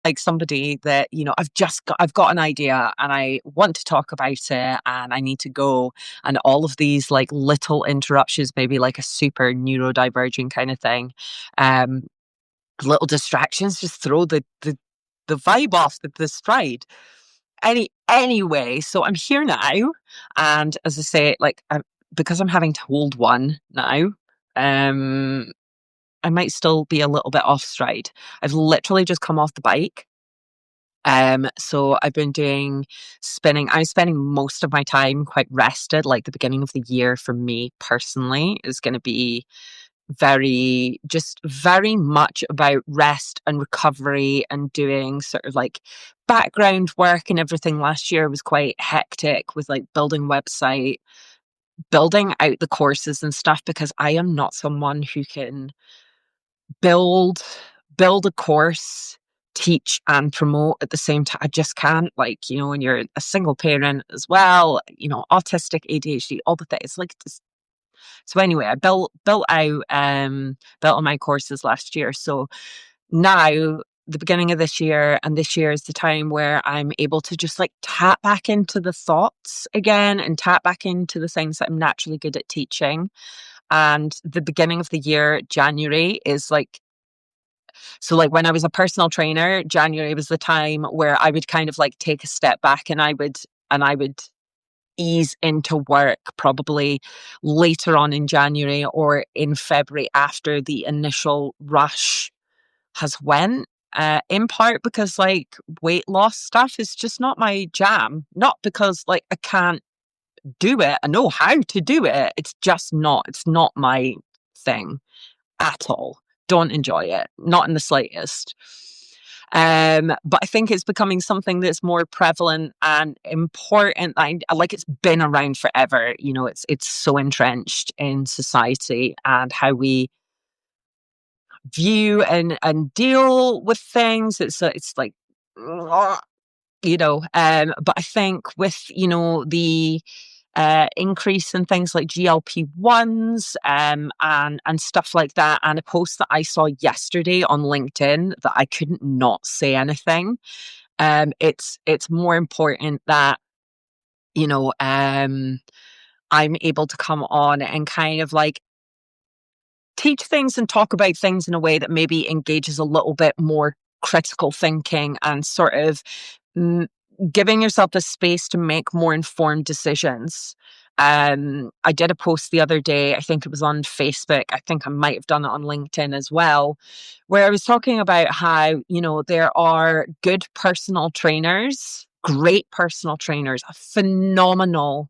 like somebody that, I've got an idea and I want to talk about it and I need to go. And all of these like little interruptions, maybe like a super neurodivergent kind of thing, um, little distractions just throw the vibe off the stride. Anyway, so I'm here now, and as I say, like because I'm having to hold one now, um, I might still be a little bit off stride. I've literally just come off the bike. So I've been doing spinning. I'm spending most of my time quite rested. Like the beginning of the year for me personally is going to be very much about rest and recovery and doing sort of like background work and everything. Last year was quite hectic with like building website, building out the courses and stuff, because I am not someone who can build build a course, teach and promote at the same time. I just can't. Like, when you're a single parent as well, autistic, ADHD, all the things. It's like this. So anyway, I built on my courses last year. So now the beginning of this year, and this year is the time where I'm able to just like tap back into the thoughts again and tap back into the things that I'm naturally good at teaching. And the beginning of the year, January, is like, so like when I was a personal trainer, January was the time where I would kind of like take a step back, and I would ease into work probably later on in January or in February, after the initial rush has went. In part because like weight loss stuff is just not my jam. Not because like I can't do it. I know how to do it. It's just not. It's not my thing at all. Don't enjoy it. Not in the slightest. But I think it's becoming something that's more prevalent and important. Like it's been around forever. It's so entrenched in society and how we view and deal with things. It's like, but I think with, the increase in things like GLP-1s and stuff like that, and a post that I saw yesterday on LinkedIn that I couldn't not say anything. It's more important that, I'm able to come on and kind of like teach things and talk about things in a way that maybe engages a little bit more critical thinking and sort of giving yourself the space to make more informed decisions. I did a post the other day, I think it was on Facebook, I think I might have done it on LinkedIn as well, where I was talking about how, there are good personal trainers, great personal trainers, phenomenal,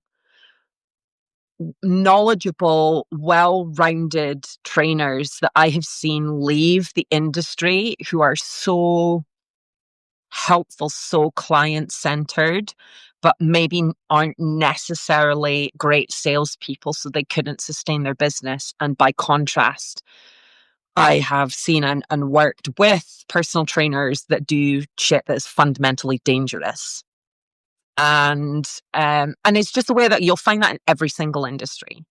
knowledgeable, well-rounded trainers that I have seen leave the industry who are so helpful, so client-centered, but maybe aren't necessarily great salespeople, so they couldn't sustain their business. And by contrast, I have seen and worked with personal trainers that do shit that is fundamentally dangerous. And it's just a way that you'll find that in every single industry.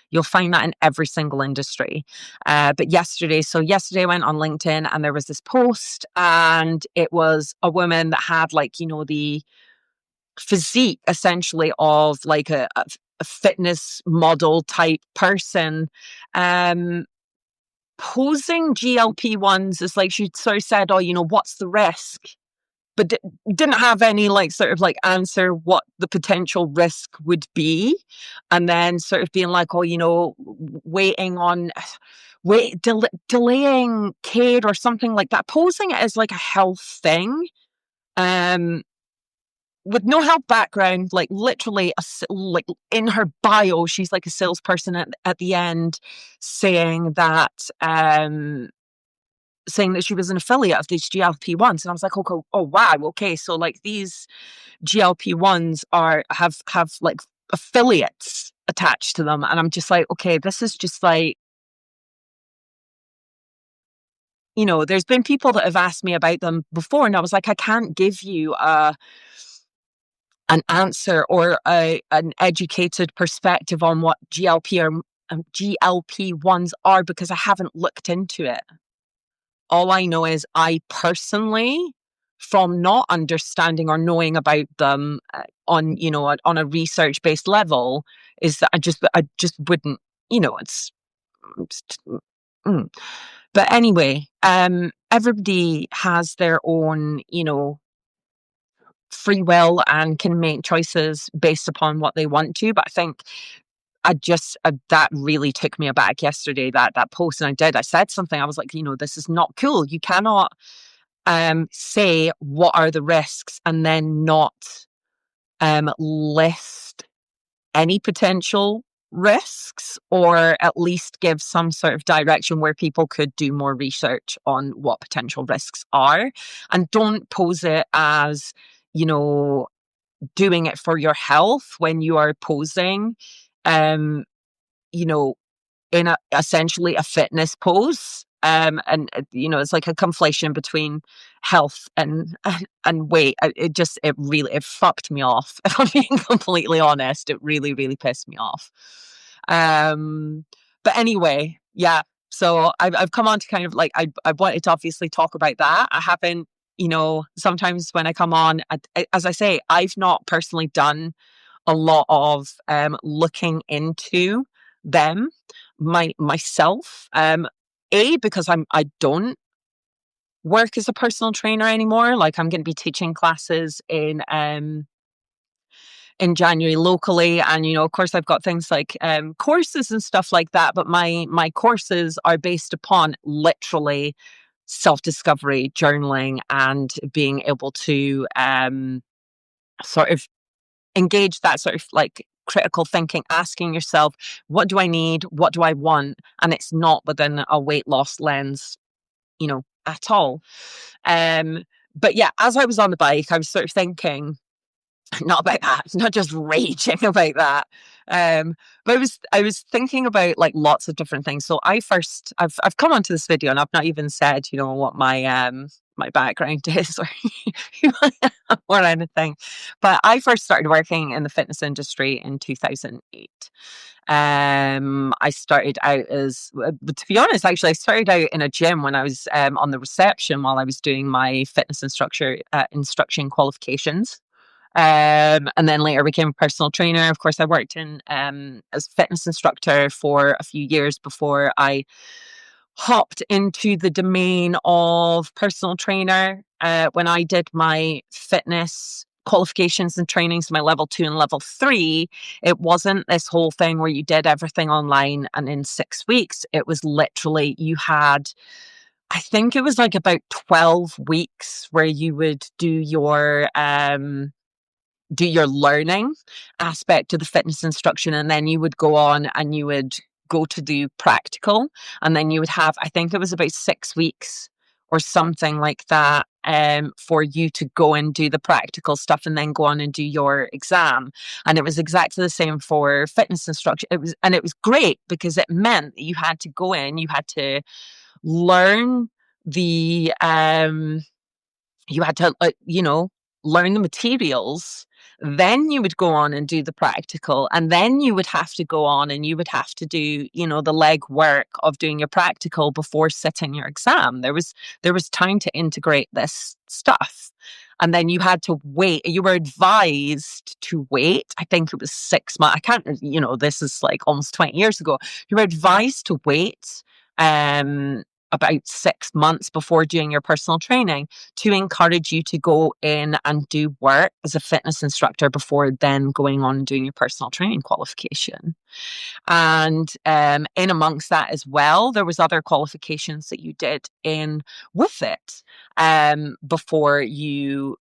You'll find that in every single industry. But yesterday I went on LinkedIn and there was this post, and it was a woman that had like, the physique essentially of like a fitness model type person, posing GLP-1s as like, she sort of said, oh, what's the risk? But didn't have any like sort of like answer what the potential risk would be. And then sort of being like, oh, delaying care or something like that, posing it as like a health thing, with no health background, like literally like in her bio, she's like a salesperson at the end saying that, she was an affiliate of these GLP-1s. And I was like, oh wow, okay. So like these GLP-1s have like affiliates attached to them. And I'm just like, okay, this is just like, there's been people that have asked me about them before. And I was like, I can't give you an answer or an educated perspective on what GLP-1s are, because I haven't looked into it. All I know is I personally from not understanding or knowing about them on, on a research based level, is that I just wouldn't, it's mm. But anyway, everybody has their own, free will and can make choices based upon what they want to. But I think that really took me aback yesterday, that post. And I said something, I was like, this is not cool. You cannot say what are the risks and then not list any potential risks, or at least give some sort of direction where people could do more research on what potential risks are. And don't pose it as, doing it for your health when you are posing, you know, in essentially a fitness pose. And it's like a conflation between health and weight. It fucked me off. If I'm being completely honest, it really, really pissed me off. But anyway, yeah. So I've come on to kind of like, I wanted to obviously talk about that. I haven't, sometimes when I come on, as I say, I've not personally done a lot of looking into them myself. Because I don't work as a personal trainer anymore. Like, I'm going to be teaching classes in January locally, and of course I've got things like courses and stuff like that. But my courses are based upon literally self-discovery, journaling, and being able to sort of engage that sort of like critical thinking, asking yourself, what do I need? What do I want? And it's not within a weight loss lens, at all. But yeah, as I was on the bike, I was sort of thinking, not about that, not just raging about that. But I was thinking about like lots of different things. So I've come onto this video and I've not even said, what my background is or anything. But I first started working in the fitness industry in 2008. I started out to be honest, actually, I started out in a gym when I was on the reception while I was doing my fitness instruction qualifications. And then later became a personal trainer. Of course, I worked in as a fitness instructor for a few years before I hopped into the domain of personal trainer. When I did my fitness qualifications and trainings, my level 2 and level 3, it wasn't this whole thing where you did everything online and in 6 weeks. It was literally, I think it was like about 12 weeks where you would do your learning aspect of the fitness instruction, and then you would go on and you would go to do practical, and then you would have, I think it was about 6 weeks or something like that, for you to go and do the practical stuff and then go on and do your exam. And it was exactly the same for fitness instruction. It was great because it meant that you had to go in, you had to learn the you had to learn the materials, then you would go on and do the practical, and then you would have to go on and you would have to do the leg work of doing your practical before sitting your exam. There was time to integrate this stuff, and then you had to wait. You were advised to wait, I think it was 6 months. I can't, this is like almost 20 years ago. You were advised to wait about 6 months before doing your personal training, to encourage you to go in and do work as a fitness instructor before then going on and doing your personal training qualification. And in amongst that as well, there was other qualifications that you did in with it before you.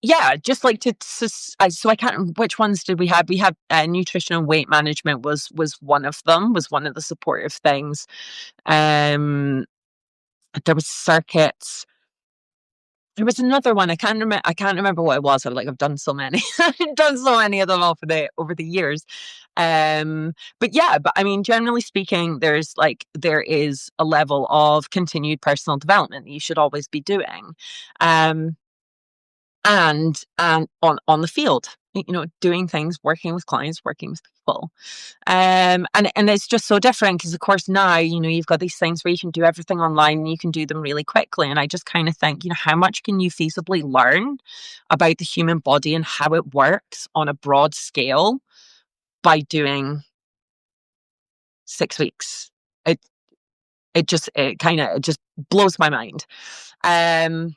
Yeah, just like so I can't, which ones did we have? We had nutrition and weight management was one of them, was one of the supportive things. There was circuits. There was another one. I can't remember what it was. I've done so many, I've done so many of them over the years. But I mean, generally speaking, there is a level of continued personal development that you should always be doing. And on the field. doing things, working with clients, working with people. And it's just so different because, of course, now, you've got these things where you can do everything online and you can do them really quickly. And I just kind of think, how much can you feasibly learn about the human body and how it works on a broad scale by doing 6 weeks? It it just blows my mind. Um,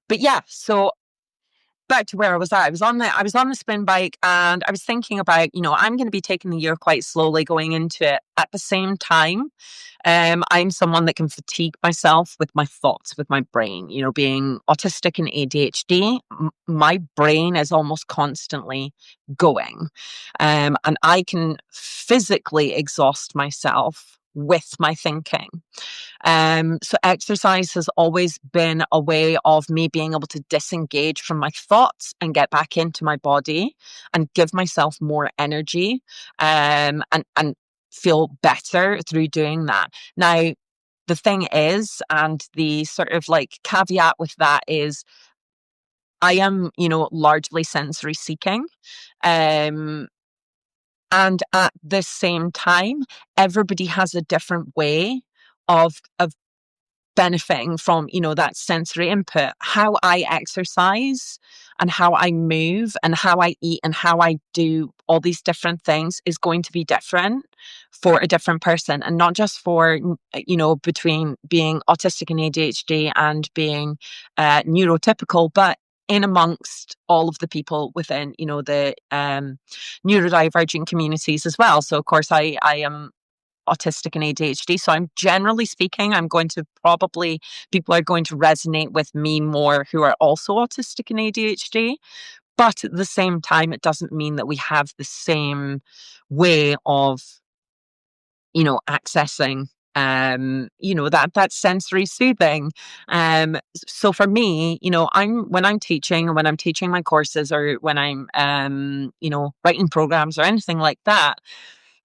but yeah, so back to where I was at. I was on the spin bike, and I was thinking about, I'm going to be taking the year quite slowly going into it. At the same time, I'm someone that can fatigue myself with my thoughts, with my brain. Being autistic and ADHD, my brain is almost constantly going, and I can physically exhaust myself with my thinking. So exercise has always been a way of me being able to disengage from my thoughts and get back into my body and give myself more energy, and feel better through doing that. Now, the thing is, and the sort of like caveat with that is, I am, largely sensory seeking. Um, and at the same time, everybody has a different way of benefiting from, that sensory input. How I exercise and how I move and how I eat and how I do all these different things is going to be different for a different person, and not just for, between being autistic and ADHD and being neurotypical, but in amongst all of the people within, the neurodivergent communities as well. So of course I am autistic and ADHD. So I'm generally speaking, people are going to resonate with me more who are also autistic and ADHD. But at the same time, it doesn't mean that we have the same way of, accessing, that sensory soothing. So for me, when I'm teaching, or when I'm teaching my courses, or when I'm, writing programs or anything like that,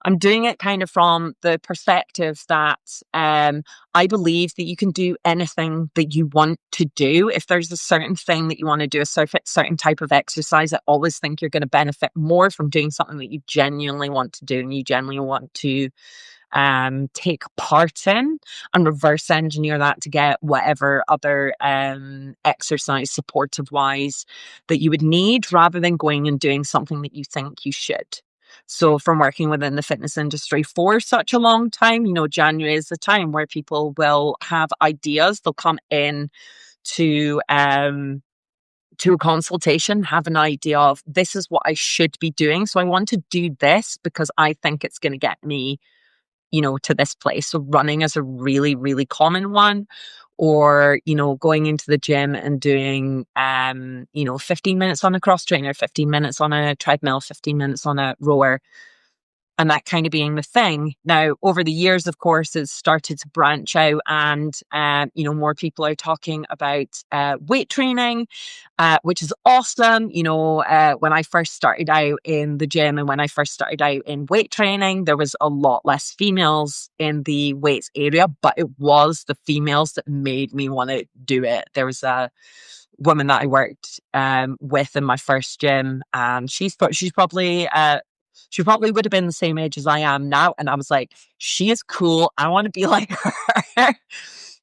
I'm doing it kind of from the perspective that, I believe that you can do anything that you want to do. If there's a certain thing that you want to do, a certain type of exercise, I always think you're going to benefit more from doing something that you genuinely want to do and you genuinely want to take part in, and reverse engineer that to get whatever other exercise supportive wise that you would need, rather than going and doing something that you think you should. So from working within the fitness industry for such a long time, January is the time where people will have ideas. They'll come in to a consultation, have an idea of, this is what I should be doing. So I want to do this because I think it's going to get me, to this place. So running is a really, really common one. Or, going into the gym and doing, 15 minutes on a cross trainer, 15 minutes on a treadmill, 15 minutes on a rower, and that kind of being the thing. Now, over the years, of course, it's started to branch out, and more people are talking about weight training, which is awesome. When I first started out in the gym and when I first started out in weight training, there was a lot less females in the weights area, but it was the females that made me want to do it. There was a woman that I worked with in my first gym, and she probably would have been the same age as I am now. And I was like, she is cool. I want to be like her.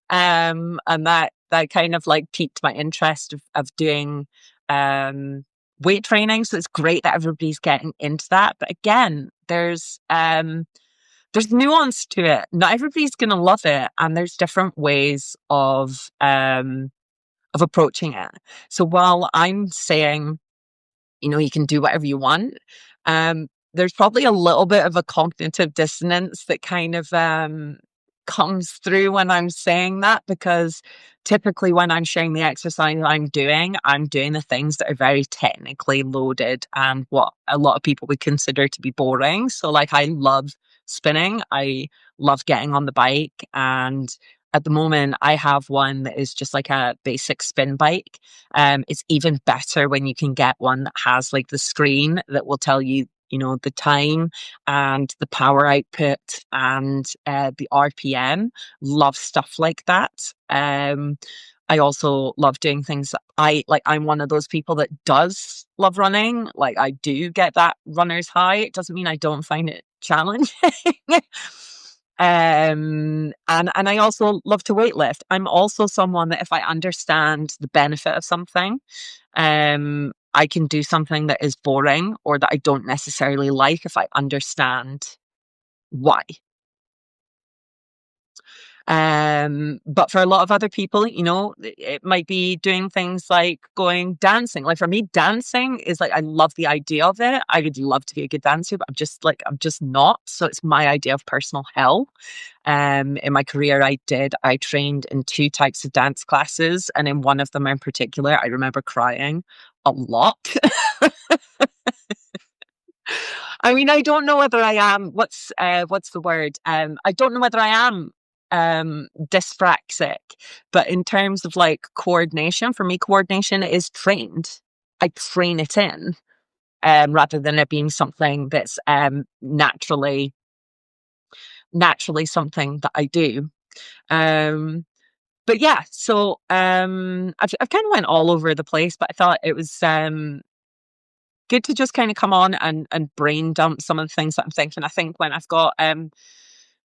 And that kind of like piqued my interest of doing weight training. So it's great that everybody's getting into that. But again, there's nuance to it. Not everybody's gonna love it. And there's different ways of approaching it. So while I'm saying, you can do whatever you want, there's probably a little bit of a cognitive dissonance that kind of comes through when I'm saying that, because typically when I'm sharing the exercise I'm doing the things that are very technically loaded and what a lot of people would consider to be boring. So like, I love spinning. I love getting on the bike, and at the moment I have one that is just like a basic spin bike. It's even better when you can get one that has like the screen that will tell you, the time and the power output and the RPM. Love stuff like that. I also love doing things that I'm one of those people that does love running. Like I do get that runner's high. It doesn't mean I don't find it challenging. And I also love to weightlift. I'm also someone that if I understand the benefit of something, I can do something that is boring or that I don't necessarily like if I understand why. But for a lot of other people, it might be doing things like going dancing. Like for me, dancing is like, I love the idea of it. I would love to be a good dancer, but I'm just not. So it's my idea of personal hell. In my career, I trained in two types of dance classes. And in one of them in particular, I remember crying a lot. I mean, I don't know whether I am, what's the word? I don't know whether I am dyspraxic, but in terms of like coordination, for me, coordination is trained. I train it in, rather than it being something that's naturally something that I do. Um, but yeah, so I've kind of went all over the place, but I thought it was good to just kind of come on and brain dump some of the things that I'm thinking. I think when I've got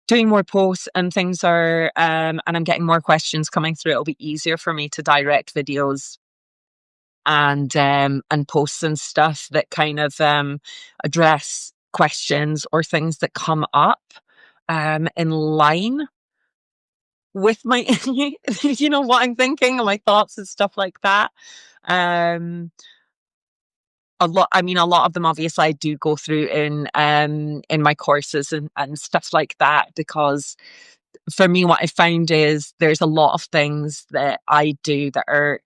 doing more posts and things are and I'm getting more questions coming through, it'll be easier for me to direct videos and posts and stuff that kind of address questions or things that come up in line with my what I'm thinking and my thoughts and stuff like that. um a lot of them obviously I do go through in my courses and stuff like that, because for me what I found is there's a lot of things that I do that are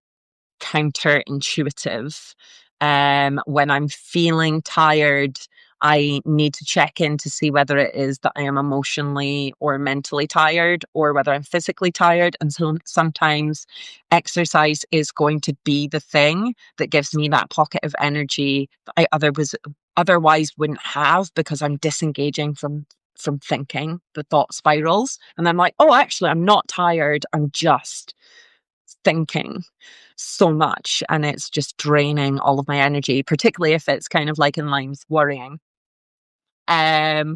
counterintuitive. When I'm feeling tired, I need to check in to see whether it is that I am emotionally or mentally tired or whether I'm physically tired. And so sometimes exercise is going to be the thing that gives me that pocket of energy that I otherwise wouldn't have, because I'm disengaging from thinking the thought spirals. And I'm like, oh, actually, I'm not tired. I'm just thinking so much and it's just draining all of my energy, particularly if it's kind of like in line with worrying. Um,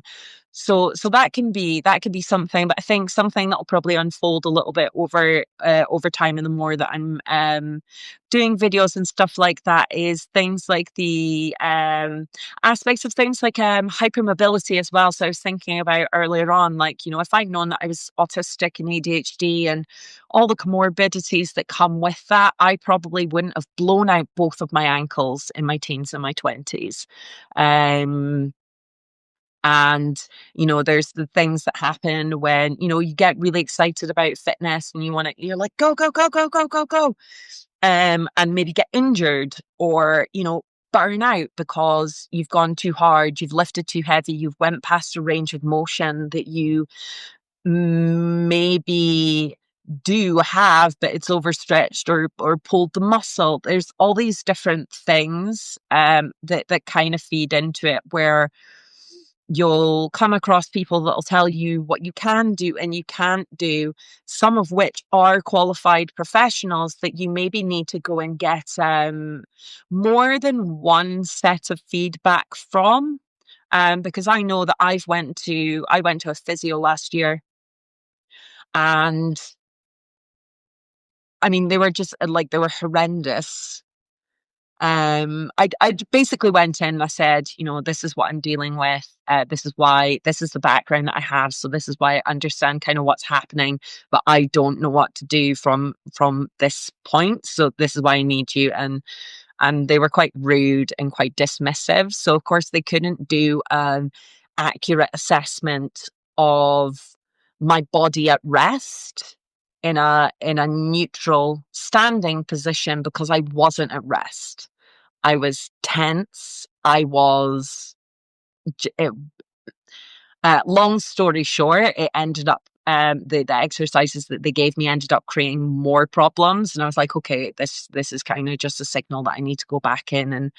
so that can be something, but I think something that will probably unfold a little bit over time, and the more that I'm doing videos and stuff like that, is things like the aspects of things like hypermobility as well. So I was thinking about earlier on, like, if I'd known that I was autistic and ADHD and all the comorbidities that come with that, I probably wouldn't have blown out both of my ankles in my teens and my 20s. Um, and, there's the things that happen when, you get really excited about fitness and you're like, go, go, go, go, go, go, go. And maybe get injured or, burn out because you've gone too hard, you've lifted too heavy, you've went past a range of motion that you maybe do have, but it's overstretched or pulled the muscle. There's all these different things that kind of feed into it, where you'll come across people that'll tell you what you can do and you can't do, some of which are qualified professionals that you maybe need to go and get more than one set of feedback from. Because I know that I went to a physio last year, and I mean, they were just like, they were horrendous. I basically went in and I said, this is what I'm dealing with. This is the background that I have. So this is why I understand kind of what's happening, but I don't know what to do from this point. So this is why I need you. And they were quite rude and quite dismissive. So of course they couldn't do an accurate assessment of my body at rest in a neutral standing position, because I wasn't at rest. I was tense. I was. It, long story short, it ended up the exercises that they gave me ended up creating more problems, and I was like, okay, this is kind of just a signal that I need to go back in and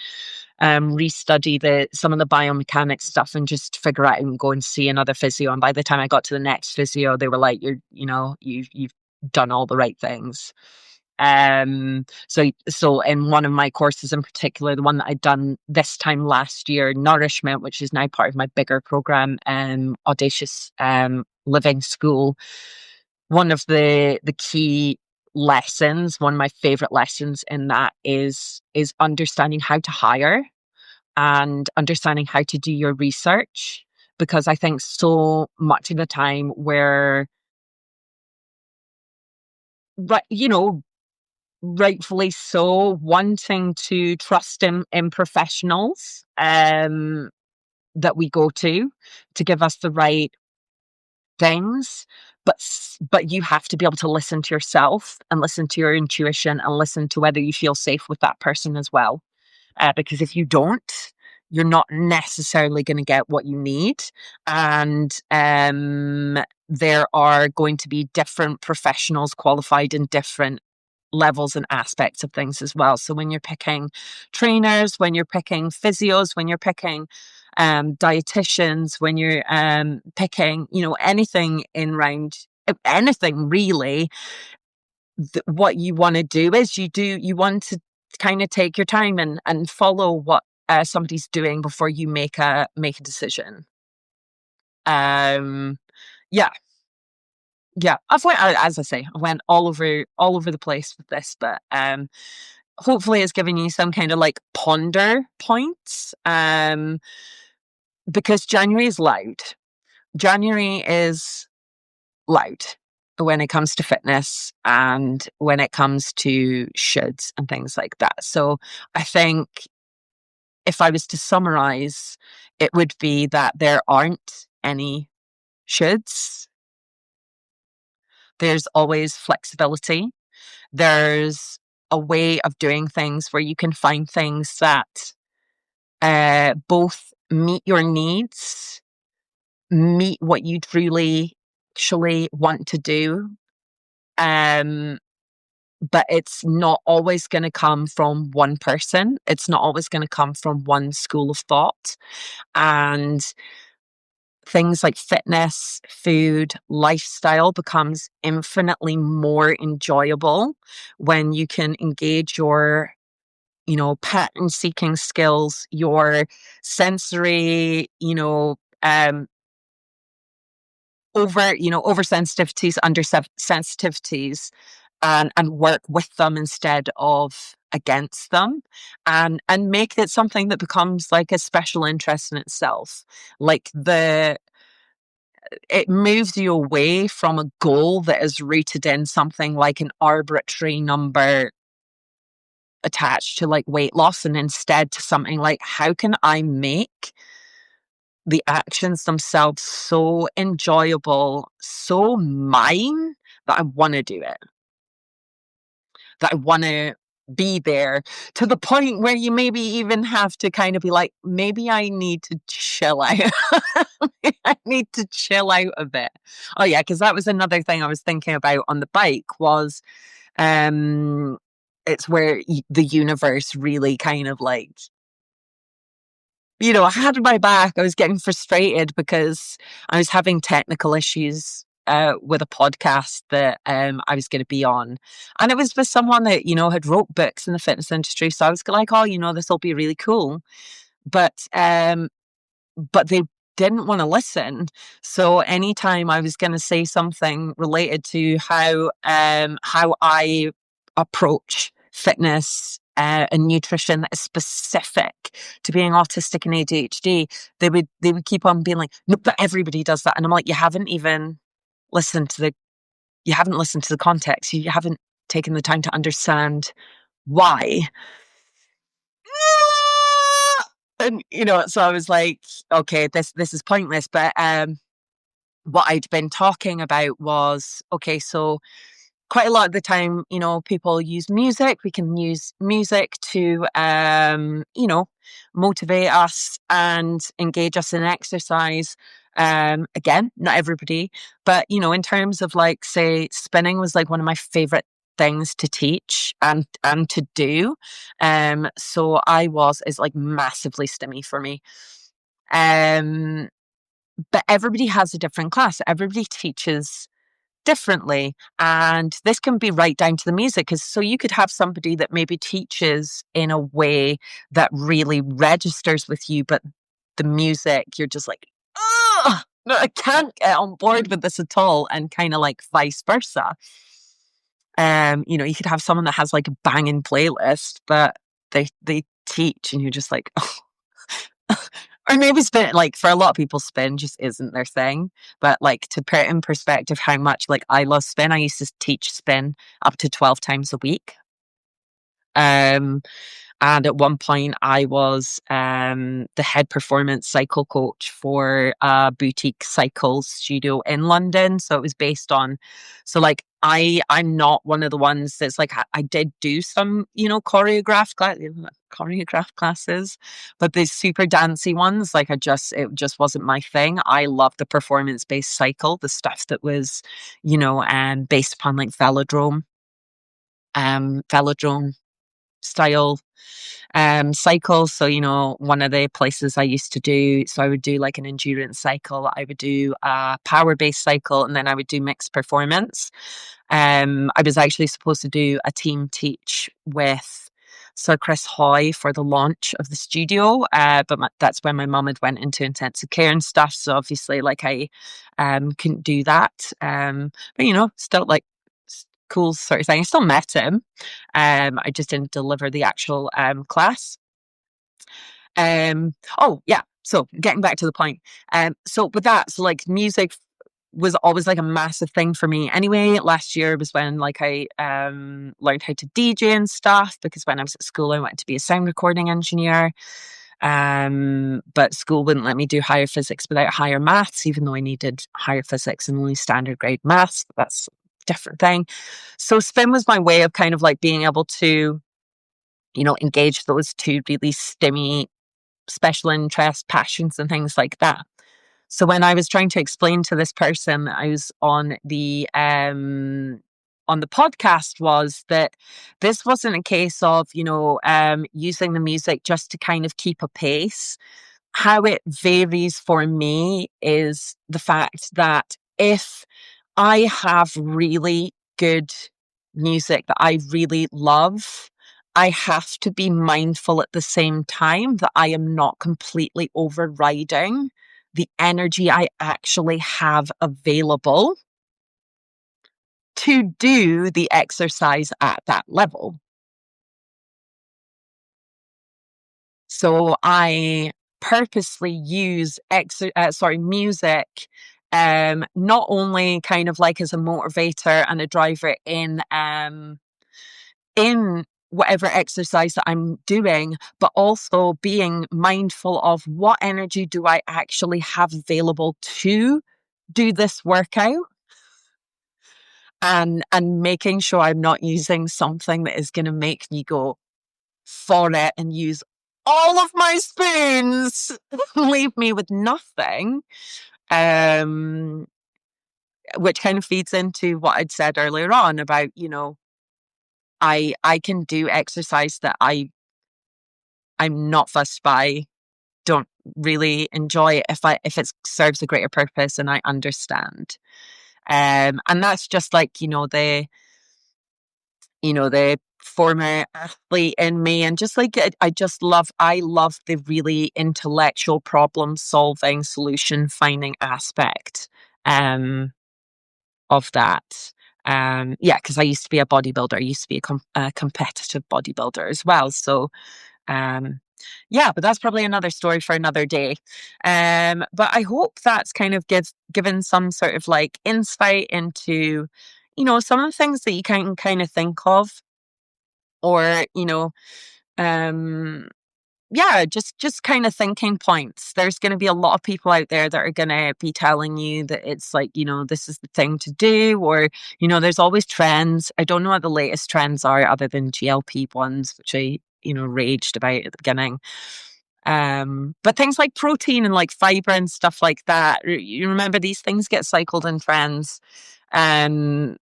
restudy some of the biomechanics stuff and just figure out and go and see another physio. And by the time I got to the next physio, they were like, you've done all the right things. So in one of my courses in particular, the one that I'd done this time last year, Nourishment, which is now part of my bigger program, Audacious Living School, one of the key lessons, one of my favorite lessons in that is understanding how to hire and understanding how to do your research. Because I think so much of the time we're, right, rightfully so, wanting to trust in professionals that we go to give us the right things, but you have to be able to listen to yourself and listen to your intuition and listen to whether you feel safe with that person as well. Because if you don't, you're not necessarily going to get what you need. And there are going to be different professionals qualified in different levels and aspects of things as well. So when you're picking trainers, when you're picking physios, when you're picking dietitians, when you're picking, anything in round, anything really, what you want to do is you want to kind of take your time and follow what somebody's doing before you make a decision. Yeah, yeah. As I say, I went all over the place with this, but hopefully it's giving you some kind of like ponder points. Because January is loud. January is loud when it comes to fitness and when it comes to shoulds and things like that. So I think if I was to summarize, it would be that there aren't any shoulds. There's always flexibility. There's a way of doing things where you can find things that both meet your needs, meet what you truly actually want to do. But it's not always going to come from one person. It's not always going to come from one school of thought. And things like fitness, food, lifestyle becomes infinitely more enjoyable when you can engage your pattern seeking skills, your sensory, over sensitivities, under sensitivities, and work with them instead of against them, and make it something that becomes like a special interest in itself. Like it moves you away from a goal that is rooted in something like an arbitrary number attached to like weight loss, and instead to something like, how can I make the actions themselves so enjoyable, so mine, that I want to do it, that I want to be there, to the point where you maybe even have to kind of be like, maybe I need to chill out. I need to chill out a bit. Oh yeah, because that was another thing I was thinking about on the bike was it's where the universe really kind of like, I had my back. I was getting frustrated because I was having technical issues with a podcast that I was going to be on. And it was with someone that, had wrote books in the fitness industry. So I was like, oh, this will be really cool. But they didn't want to listen. So anytime I was going to say something related to how I approach fitness and nutrition that is specific to being autistic and ADHD, they would keep on being like, no, but everybody does that. And I'm like, you haven't listened to the context. You haven't taken the time to understand why. And so I was like, okay, this is pointless. But what I'd been talking about was, okay, so quite a lot of the time, people use music. We can use music to, motivate us and engage us in exercise. Again, not everybody, but, in terms of like, say, spinning was like one of my favorite things to teach and to do. So it's like massively stimmy for me. But everybody has a different class. Everybody teaches differently. And this can be right down to the music. Because so you could have somebody that maybe teaches in a way that really registers with you, but the music, you're just like, oh, no, I can't get on board with this at all. And kind of like vice versa. You could have someone that has like a banging playlist, but they teach and you're just like, oh. Or maybe spin, like for a lot of people, spin just isn't their thing. But like to put in perspective how much like I love spin, I used to teach spin up to 12 times a week. Um, and at one point, I was the head performance cycle coach for a boutique cycle studio in London. So it was based on, so like I'm not one of the ones that's like I did do some choreographed classes, but the super dancey ones, like it just wasn't my thing. I love the performance based cycle, the stuff that was, based upon like velodrome style cycles. So, one of the places I used to do, so I would do like an endurance cycle, I would do a power based cycle, and then I would do mixed performance. I was actually supposed to do a team teach with Sir Chris Hoy for the launch of the studio, but that's when my mum had went into intensive care and stuff. So obviously, like I couldn't do that. But still like cool sort of thing. I still met him. I just didn't deliver the actual class. Oh yeah. So getting back to the point. So with that, so like music was always like a massive thing for me. Anyway, last year was when like I learned how to DJ and stuff, because when I was at school I wanted to be a sound recording engineer. But school wouldn't let me do higher physics without higher maths, even though I needed higher physics and only standard grade maths. That's a different thing. So spin was my way of kind of like being able to, engage those two really stimmy special interests, passions, and things like that. So when I was trying to explain to this person that I was on the podcast, was that this wasn't a case of using the music just to kind of keep a pace. How it varies for me is the fact that if I have really good music that I really love, I have to be mindful at the same time that I am not completely overriding the energy I actually have available to do the exercise at that level. So I purposely use music, not only kind of like as a motivator and a driver in whatever exercise that I'm doing, but also being mindful of what energy do I actually have available to do this workout, and making sure I'm not using something that is going to make me go for it and use all of my spoons, leave me with nothing. Which kind of feeds into what I'd said earlier on about, I can do exercise that I'm not fussed by, don't really enjoy it if it serves a greater purpose and I understand. And that's just like, the former athlete in me, and just like I love the really intellectual problem solving, solution finding aspect of that. Yeah, because I used to be a bodybuilder. I used to be a competitive bodybuilder as well. So yeah, but that's probably another story for another day. But I hope that's kind of given some sort of like insight into, some of the things that you can kind of think of, or, um, yeah, just kind of thinking points. There's going to be a lot of people out there that are going to be telling you that it's like, this is the thing to do, or, there's always trends. I don't know what the latest trends are other than GLP ones, which I, raged about at the beginning. But things like protein and like fiber and stuff like that, you remember these things get cycled in trends, and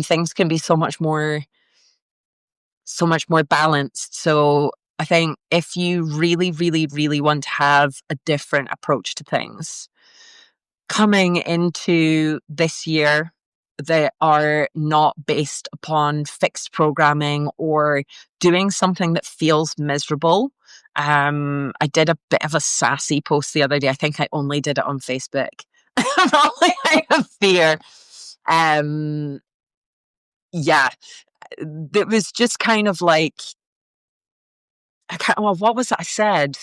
things can be so much more balanced. So I think if you really, really, really want to have a different approach to things coming into this year, that are not based upon fixed programming or doing something that feels miserable. I did a bit of a sassy post the other day. I think I only did it on Facebook. Probably out of fear. Um, yeah, it was just kind of like, well, what was it I said?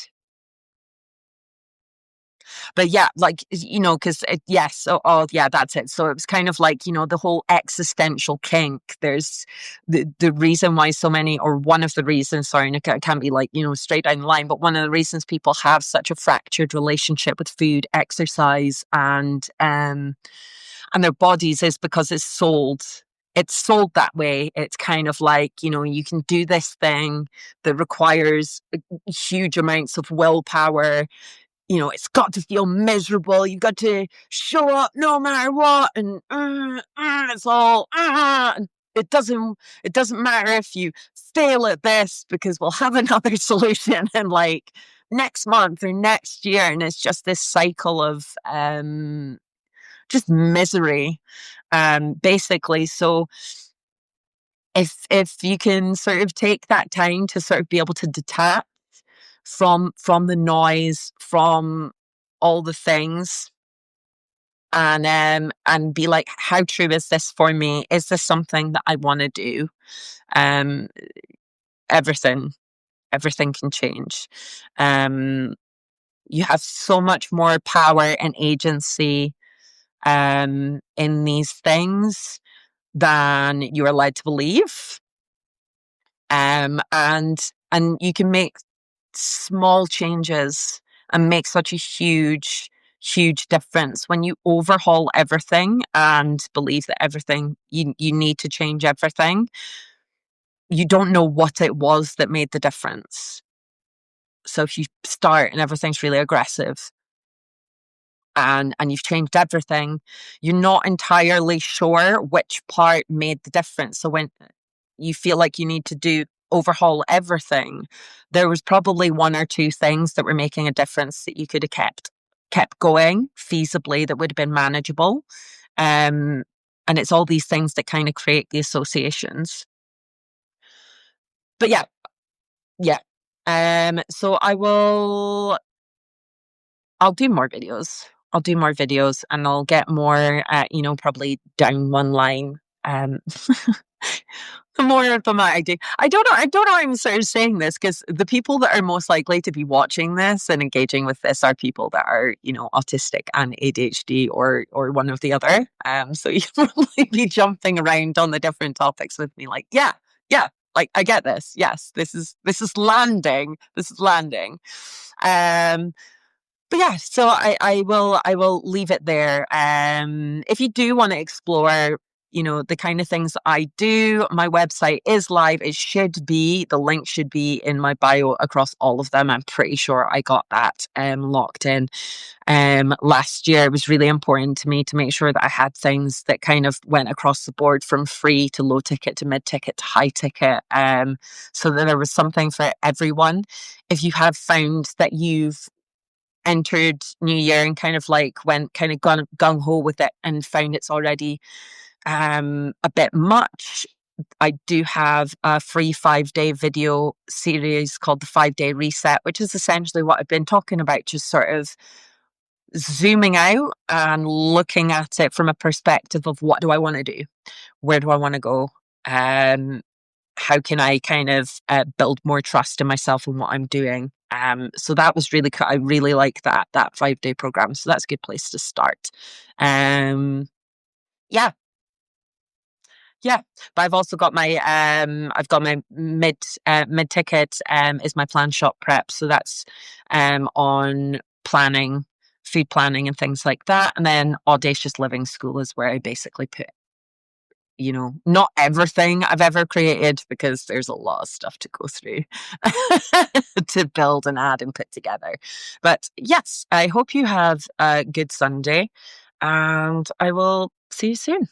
But yeah, like, because yes, yeah, that's it. So it was kind of like, the whole existential kink. There's the reason why so many, or one of the reasons, sorry, and it can't be like, straight down the line, but one of the reasons people have such a fractured relationship with food, exercise, and their bodies is because it's sold that way. It's kind of like, you can do this thing that requires huge amounts of willpower. It's got to feel miserable. You've got to show up no matter what, and it's all. And it doesn't matter if you fail at this because we'll have another solution in like next month or next year, and it's just this cycle of just misery, basically. So if you can sort of take that time to sort of be able to detach from the noise, from all the things, and be like, how true is this for me? Is this something that I want to do? Um, everything, everything can change. Um, you have so much more power and agency in these things than you're led to believe. And you can make small changes and make such a huge difference when you overhaul everything and believe that everything you need to change everything. You don't know what it was that made the difference. So if you start and everything's really aggressive, and you've changed everything, you're not entirely sure which part made the difference. So when you feel like you need to overhaul everything, there was probably one or two things that were making a difference that you could have kept going feasibly, that would have been manageable. And it's all these things that kind of create the associations. But yeah. So I'll do more videos. I'll do more videos, and I'll get more, probably down one line. The more of them I do. I don't know why I'm sort of saying this, because the people that are most likely to be watching this and engaging with this are people that are, autistic and ADHD, or one of the other. So you probably be jumping around on the different topics with me, like, yeah, like, I get this. Yes, this is landing. This is landing. But yeah, so I will leave it there. If you do want to explore, the kind of things that I do, my website is live. The link should be in my bio across all of them. I'm pretty sure I got that locked in last year. It was really important to me to make sure that I had things that kind of went across the board, from free to low ticket to mid ticket to high ticket, so that there was something for everyone. If you have found that you've entered New Year and kind of like went kind of gung ho with it and found it's already a bit much, I do have a free 5-day video series called the 5-Day Reset, which is essentially what I've been talking about, just sort of zooming out and looking at it from a perspective of, what do I want to do? Where do I want to go? How can I kind of build more trust in myself and what I'm doing? So that was really cool. I really like that 5-day program. So that's a good place to start. Yeah, yeah. But I've also got my mid ticket is my plan shop prep. So that's on planning, food planning and things like that. And then Audacious Living School is where I basically put, not everything I've ever created, because there's a lot of stuff to go through to build and add and put together. But yes, I hope you have a good Sunday, and I will see you soon.